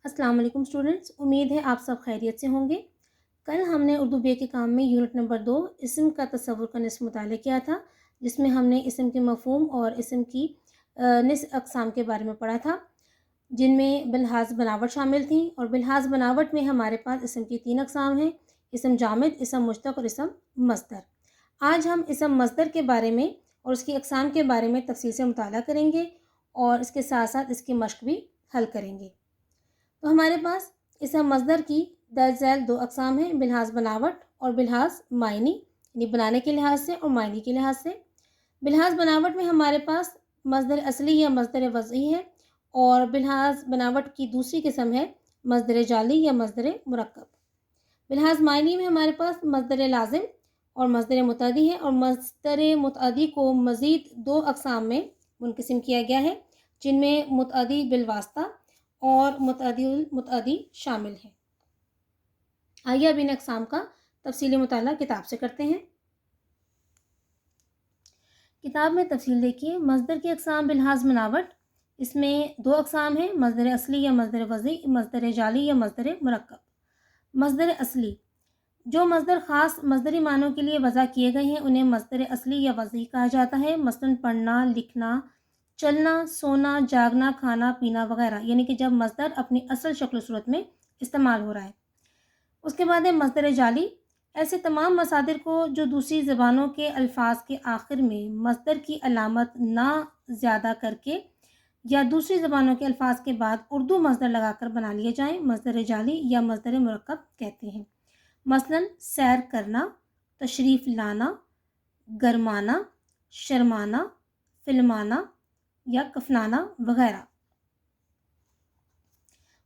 अस्सलाम वालेकुम स्टूडेंट्स, उम्मीद है आप सब खैरियत से होंगे। कल हमने उर्दू बी ए के काम में यूनिट नंबर 2 इस्म का तसव्वुर का निस्फ़ मुताला किया था, जिसमें हमने इस्म के मफ़हूम और इस्म की निस्फ़ अक़साम के बारे में पढ़ा था, जिनमें बिलहाज़ बनावट शामिल थी। और बिलहाज़ बनावट में हमारे पास इस्म की 3 अक़साम हैं: इस्म जामिद, इस्म मुश्तक़ और इस्म मस्दर। आज हम इस्म मस्दर के बारे में और उसकी अक़साम के बारे में तफ़सील से मुताला करेंगे और इसके साथ-साथ इसकी मश्क़ भी हल करेंगे। तो हमारे पास इस्म मस्दर की दर्ज झैल 2 अक़साम हैं: बिलहाज़ बनावट और बिलहाज़ मायनी, यानी बनाने के लिहाज से और मायनी के लिहाज से। बिलहाज़ बनावट में हमारे पास मस्दर असली या मस्दर वज़ई है, और बिलहाज़ बनावट की दूसरी किस्म है मस्दर जाली या मस्दर मुरक्कब। बिलहाज़ मायनी में हमारे पास मस्दर लाज़िम और मस्दर मुतअद्दी है, और मस्दर मुतअद्दी को मज़ीद 2 अक़साम में मुनक़सिम किया गया है, जिनमें मुतअद्दी बिलवास्ता और मुतअद्दिल मुतअद्दी शामिल है। आइए अब इन अक़साम का तफ़सीली मुताला किताब से करते हैं। किताब में तफ़सील देखिए। मस्दर की अक़साम बिलहाज़ बनावट, इसमें 2 अक़साम हैं: मस्दर असली या मस्दर वज़ई, मस्दर जाली या मस्दर मुरक्कब। मस्दर असली, जो मस्दर ख़ास मस्दरी मानों के लिए वज़ा किए गए हैं उन्हें मस्दर असली या वज़ई कहा जाता है। मसलन पढ़ना, लिखना, चलना, सोना, जागना, खाना, पीना वग़ैरह, यानी कि जब मस्दर अपनी असल शक्ल सूरत में इस्तेमाल हो रहा है। उसके बाद है मस्दर जाली, ऐसे तमाम मसादिर को जो दूसरी ज़बानों के अल्फाज के आखिर में मस्दर की अलामत ना ज़्यादा करके या दूसरी ज़बानों के अल्फाज के बाद उर्दू मस्दर लगाकर बना लिए जाएँ, मस्दर जाली या मस्दर मुरक्कब कहते हैं। मसलन सैर करना, तशरीफ़ लाना, गरमाना, शर्माना, फ़िल्माना या कफनाना वग़ैरह।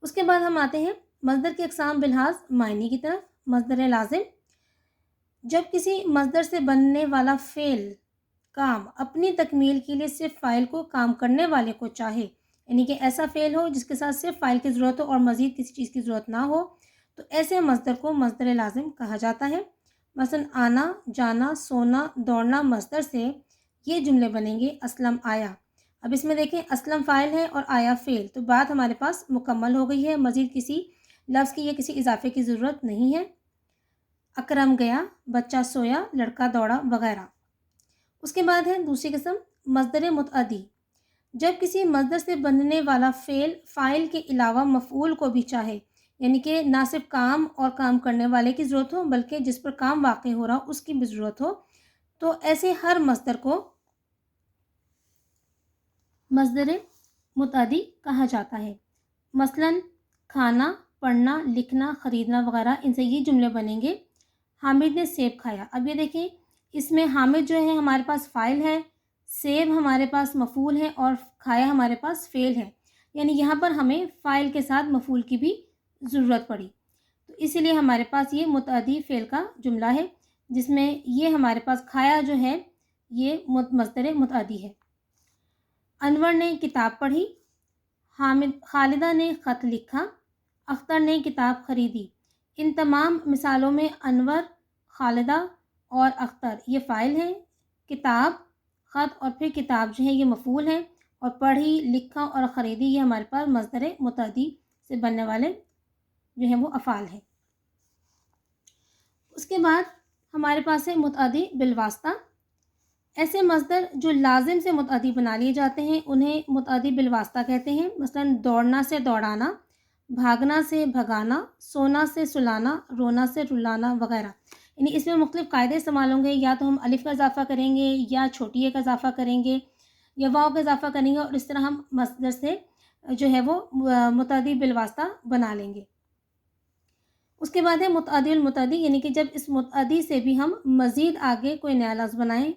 उसके बाद हम आते हैं मस्दर की अक़साम बिलहाज़ मायनी की तरफ। मस्दर लाज़िम, जब किसी मस्दर से बनने वाला फ़ेल काम अपनी तकमील के लिए सिर्फ़ फ़ाइल को काम करने वाले को चाहे, यानी कि ऐसा फ़ेल हो जिसके साथ सिर्फ़ फ़ाइल की ज़रूरत हो और मज़ीद किसी चीज़ की ज़रूरत ना हो, तो ऐसे मस्दर को मस्दर लाज़िम कहा जाता है। मसलन आना, जाना, सोना, दौड़ना मस्दर से ये जुमले बनेंगे: असलम आया। अब इसमें देखें, असलम फ़ाइल है और आया फ़ेल, तो बात हमारे पास मुकम्मल हो गई है, मज़ीद किसी लफ्ज़ की या किसी इज़ाफ़े की ज़रूरत नहीं है। अकरम गया, बच्चा सोया, लड़का दौड़ा वग़ैरह। उसके बाद है दूसरी किस्म मस्दर मुतअद्दी, जब किसी मस्दर से बनने वाला फ़ेल फ़ाइल के अलावा मफ़ऊल को भी चाहे, यानी कि ना सिर्फ काम और काम करने वाले की ज़रूरत हो बल्कि जिस पर काम वाक़ई हो रहा हो उसकी भी ज़रूरत हो, तो ऐसे हर मस्दर को मस्दर मुतअद्दी कहा जाता है। मसलन खाना, पढ़ना, लिखना, ख़रीदना वग़ैरह, इनसे ये जुमले बनेंगे: हामिद ने सेब खाया। अब ये देखें, इसमें हामिद जो है हमारे पास फ़ाइल है, सेब हमारे पास मफ़ऊल है और खाया हमारे पास फ़ेल है, यानी यहाँ पर हमें फ़ाइल के साथ मफ़ऊल की भी ज़रूरत पड़ी। तो इसीलिए हमारे पास ये मुतअद्दी फ़ेल का जुमला है, जिसमें ये हमारे पास खाया जो है ये मस्दर मुतअद्दी है। अनवर ने किताब पढ़ी, खालिदा ने ख़त लिखा, अख्तर ने किताब ख़रीदी। इन तमाम मिसालों में अनवर, खालिदा और अख्तर ये फ़ाइल हैं, किताब, ख़त और फिर किताब जो है ये मफ़ऊल है, और पढ़ी, लिखा और ख़रीदी ये हमारे पास मस्दर मुतअद्दी से बनने वाले जो हैं वो अफ़ाल हैं। उसके बाद हमारे पास है मुतअद्दी बिलवास्ता। ऐसे मस्दर जो लाज़िम से मुतअद्दी बना लिए जाते हैं उन्हें मुतअद्दी बिलवास्ता कहते हैं। मसलन दौड़ना से दौड़ाना, भागना से भगाना, सोना से सुलाना, रोना से रुलाना वग़ैरह। यानी इसमें मुख्तलिफ़ कायदे इस्तेमाल होंगे, या तो हम अलिफ़ का इज़ाफ़ा करेंगे या छोटी ए का इज़ाफ़ा करेंगे या वाव का इज़ाफ़ा करेंगे, और इस तरह हम मस्दर से जो है वो मुतअद्दी बिलवास्ता बना लेंगे। उसके बाद है मुतअद्दिल मुतअद्दी, यानी कि जब इस मुतअद्दी से भी हम मज़ीद आगे कोई नया लफ्ज़ बनाएँ।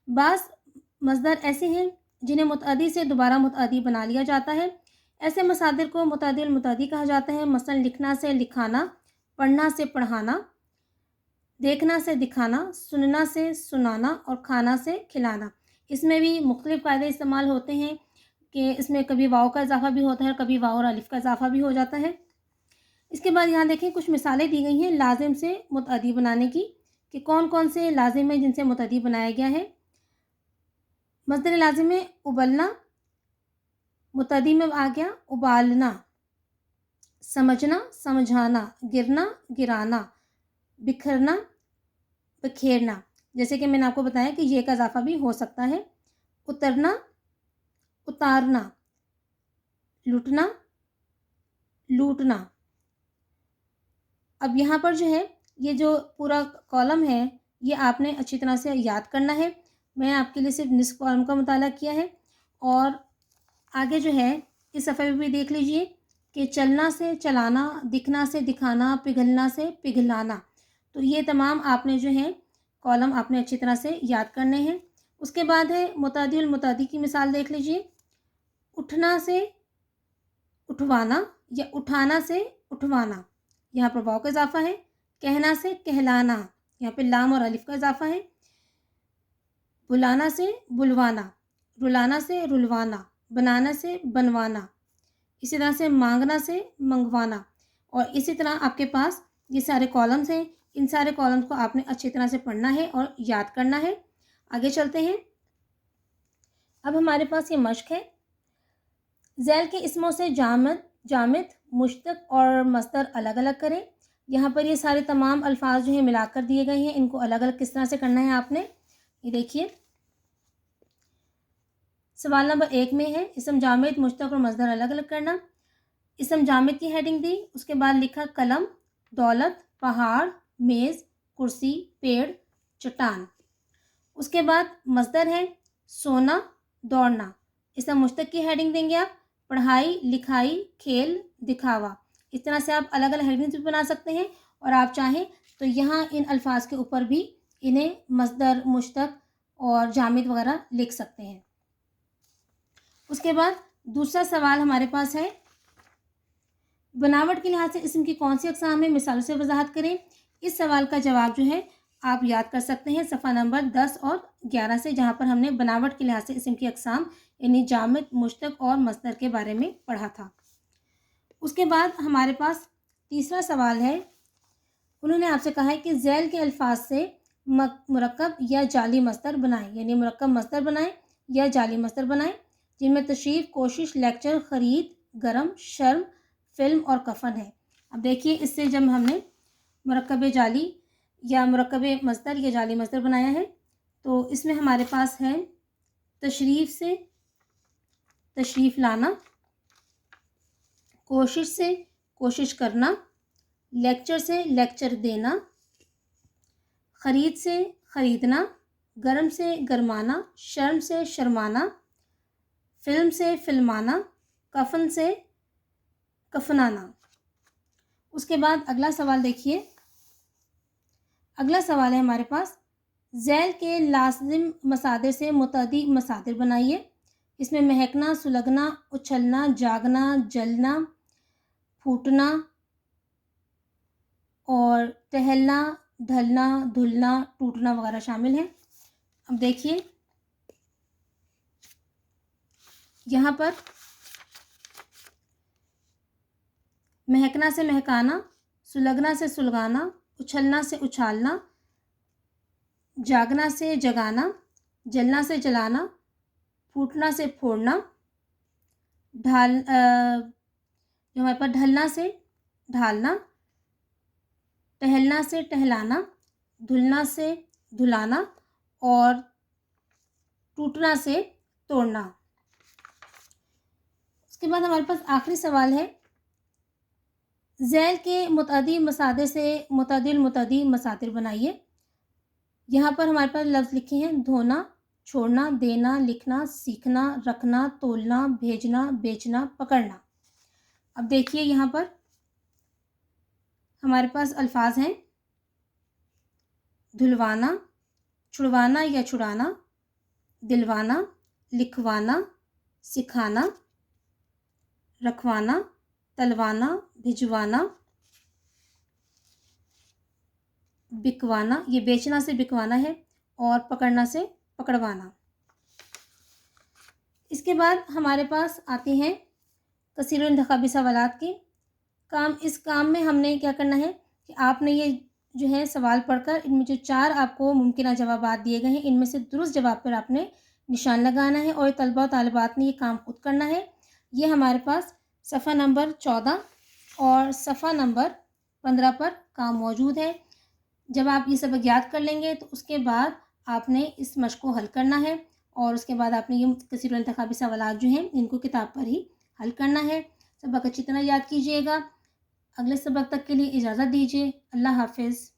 बाज़ मस्दर ऐसे हैं जिन्हें मुतअद्दी से दोबारा मुतअद्दी बना लिया जाता है। ऐसे मसादिर को मुतअद्दिल मुतअद्दी कहा जाता है। मसलन लिखना से लिखाना, पढ़ना से पढ़ाना, देखना से दिखाना, सुनना से सुनाना और खाना से खिलाना। इसमें भी मुख्तलिफ़ कायदे इस्तेमाल होते हैं कि इसमें कभी वाव का इज़ाफ़ा भी होता है, कभी वाव और अलिफ़ का इज़ाफ़ा भी हो जाता है। इसके बाद यहाँ देखें, कुछ मिसालें दी गई हैं लाज़िम से मुतअद्दी बनाने की, कि कौन-कौन से लाज़िम हैं जिनसे मुतअद्दी बनाया गया है। मस्दर लाज़िम में उबलना, मुतअद्दी में आ गया उबालना। समझना, समझाना, गिरना, गिराना, बिखरना, बिखेरना। जैसे कि मैंने आपको बताया कि ये का इजाफा भी हो सकता है। उतरना, उतारना, लुटना, लूटना। अब यहाँ पर जो है ये जो पूरा कॉलम है ये आपने अच्छी तरह से याद करना है। मैं आपके लिए सिर्फ निस्फ कॉलम का मुताला किया है। और आगे जो है इस सफ़े में भी देख लीजिए कि चलना से चलाना, दिखना से दिखाना, पिघलना से पिघलाना। तो ये तमाम आपने जो है कॉलम आपने अच्छी तरह से याद करने हैं। उसके बाद है मुतादी और मुतादी की मिसाल देख लीजिए। उठना से उठवाना या उठाना से उठवाना, यहाँ पर वाव का इजाफा है। कहना से कहलाना, यहाँ पे लाम और अलिफ का इजाफा है। बुलाना से बुलवाना, रुलाना से रुलवाना, बनाना से बनवाना, इसी तरह से मांगना से मंगवाना। और इसी तरह आपके पास ये सारे कॉलम्स हैं। इन सारे कॉलम्स को आपने अच्छी तरह से पढ़ना है और याद करना है। आगे चलते हैं। अब हमारे पास ये मश्क है। ज़ैल के इसमों से जामिद, जामिद, मुश्तक और मस्दर अलग अलग करें। यहाँ पर ये सारे तमाम अल्फाज जो हैं मिलाकर दिए गए हैं। इनको अलग अलग किस तरह से करना है आपने, ये देखिए। सवाल नंबर 1 में है इसम जामिद, मुश्तक और मस्दर अलग अलग करना। इसम जामिद की हेडिंग दी, उसके बाद लिखा कलम, दौलत, पहाड़, मेज़, कुर्सी, पेड़, चट्टान। उसके बाद मस्दर है सोना, दौड़ना। इसम मुश्तक की हेडिंग देंगे आप पढ़ाई, लिखाई, खेल, दिखावा। इस तरह से आप अलग अलग हेडिंग्स भी बना सकते हैं। और आप चाहें तो यहाँ इन अल्फाज के ऊपर भी इन्हें मस्दर, मुश्तक और जामिद वगैरह लिख सकते हैं। उसके बाद दूसरा सवाल हमारे पास है बनावट के लिहाज से इसम की कौन सी अक़साम है, मिसालों से वजाहत करें। इस सवाल का जवाब जो है आप याद कर सकते हैं सफ़ा नंबर 10 और 11 से, जहाँ पर हमने बनावट के लिहाज से इसम की अक़साम यानी जामिद, मुश्तक और मस्दर के बारे में पढ़ा था। उसके बाद हमारे पास तीसरा सवाल है। उन्होंने आपसे कहा है कि ज़ैल के अल्फाज से मुरक्कब या जाली मस्दर बनाएं, यानी मुरक्कब मस्दर बनाएं या जाली मस्दर बनाएं, जिनमें तशरीफ़, कोशिश, लेक्चर, ख़रीद, गरम, शर्म, फ़िल्म और कफ़न है। अब देखिए इससे जब हमने मुरक्कब जाली या मुरक्कब मस्दर या जाली मस्दर बनाया है तो इसमें हमारे पास है तशरीफ़ से तशरीफ़ लाना, कोशिश से कोशिश करना, लेक्चर से लेक्चर देना, ख़रीद से ख़रीदना, गरम से गरमाना, शर्म से शर्माना, फ़िल्म से फिल्माना, कफ़न से कफनाना। उसके बाद अगला सवाल देखिए। अगला सवाल है हमारे पास ज़ैल के लाज़िम मसादिर से मुतअद्दी मसादिर बनाइए। इसमें महकना, सुलगना, उछलना, जागना, जलना, फूटना और टहलना, ढलना, धुलना, टूटना वगैरह शामिल हैं। अब देखिए यहाँ पर महकना से महकाना, सुलगना से सुलगाना, उछलना से उछालना, जागना से जगाना, जलना से जलाना, फूटना से फोड़ना, जो हमारे पास ढलना से ढालना, टहलना से टहलाना, धुलना से धुलाना और टूटना से तोड़ना। उसके बाद हमारे पास आखिरी सवाल है ज़ैल के मुतअद्दी मसादिर से मुतअद्दी मसादिर बनाइए। यहाँ पर हमारे पास लफ्ज़ लिखे हैं धोना, छोड़ना, देना, लिखना, सीखना, रखना, तोलना, भेजना, बेचना, पकड़ना। अब देखिए यहाँ पर हमारे पास अल्फाज हैं धुलवाना, छुड़वाना या छुड़ाना, दिलवाना, लिखवाना, सिखाना, रखवाना, तलवाना, भिजवाना, बिकवाना, ये बेचना से बिकवाना है, और पकड़ना से पकड़वाना। इसके बाद हमारे पास आते हैं कसीर इंतखाबी सवालात के काम। इस काम में हमने क्या करना है कि आपने ये जो है सवाल पढ़कर इनमें जो 4 आपको मुमकिन जवाबात दिए गए हैं इनमें से दुरुस्त जवाब पर आपने निशान लगाना है और तलबा और तालिबात ने ये काम खुद करना है। ये हमारे पास सफ़ा नंबर 14 اور صفحہ نمبر 15 پر کام موجود ہے۔ جب آپ یہ سبق یاد کر لیں گے تو اس کے بعد آپ نے اس مشق کو حل کرنا ہے، اور اس کے بعد آپ نے یہ کثیر الانتخابی سوالات جو ہیں ان کو کتاب پر ہی حل کرنا ہے۔ سبق اچھی طرح یاد کیجیے گا۔ اگلے سبق تک کے لیے اجازت دیجیے۔ اللہ حافظ۔